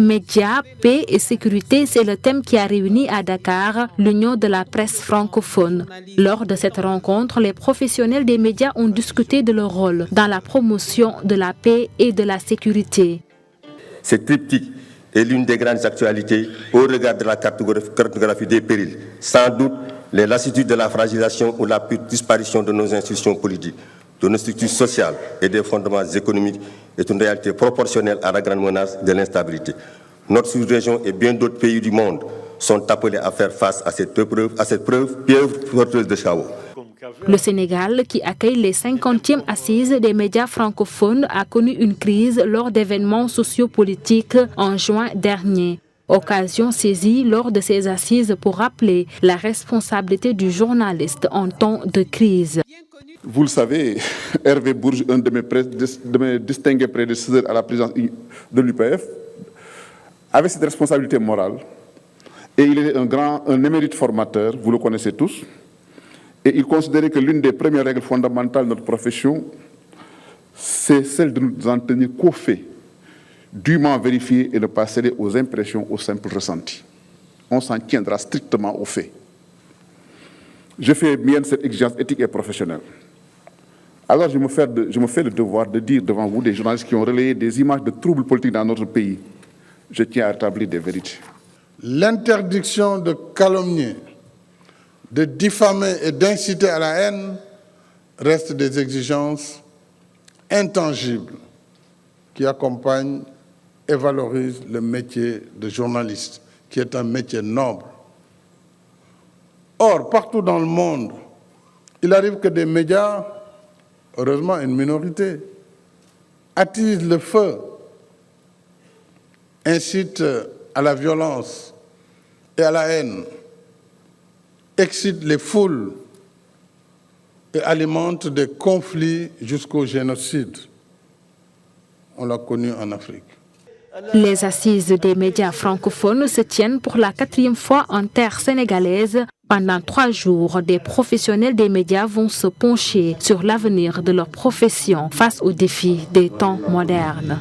Médias, paix et sécurité, c'est le thème qui a réuni à Dakar l'Union de la presse francophone. Lors de cette rencontre, les professionnels des médias ont discuté de leur rôle dans la promotion de la paix et de la sécurité. Cette triptyque est l'une des grandes actualités au regard de la cartographie des périls. Sans doute, les lassitudes de la fragilisation ou la disparition de nos institutions politiques, de nos structures sociales et des fondements économiques est une réalité proportionnelle à la grande menace de l'instabilité. Notre sous-région et bien d'autres pays du monde sont appelés à faire face à cette pieuvre porteuse de chaos. Le Sénégal, qui accueille les 50e assises des médias francophones, a connu une crise lors d'événements sociopolitiques en juin dernier. Occasion saisie lors de ces assises pour rappeler la responsabilité du journaliste en temps de crise. Vous le savez, Hervé Bourges, un de mes distingués prédécesseurs à la présidence de l'UPF, avait cette responsabilité morale. Et il est un émérite formateur, vous le connaissez tous. Et il considérait que l'une des premières règles fondamentales de notre profession, c'est celle de nous en tenir qu'aux faits, dûment vérifiés et ne pas céder aux impressions, aux simples ressentis. On s'en tiendra strictement aux faits. Je fais mienne cette exigence éthique et professionnelle. Alors je me fais le devoir de dire devant vous des journalistes qui ont relayé des images de troubles politiques dans notre pays. Je tiens à rétablir des vérités. L'interdiction de calomnier, de diffamer et d'inciter à la haine reste des exigences intangibles qui accompagnent et valorisent le métier de journaliste, qui est un métier noble. Or, partout dans le monde, il arrive que des médias, heureusement une minorité, attisent le feu, incitent à la violence et à la haine, excitent les foules et alimentent des conflits jusqu'au génocide. On l'a connu en Afrique. Les assises des médias francophones se tiennent pour la 4e fois en terre sénégalaise. Pendant 3 jours, des professionnels des médias vont se pencher sur l'avenir de leur profession face aux défis des temps modernes.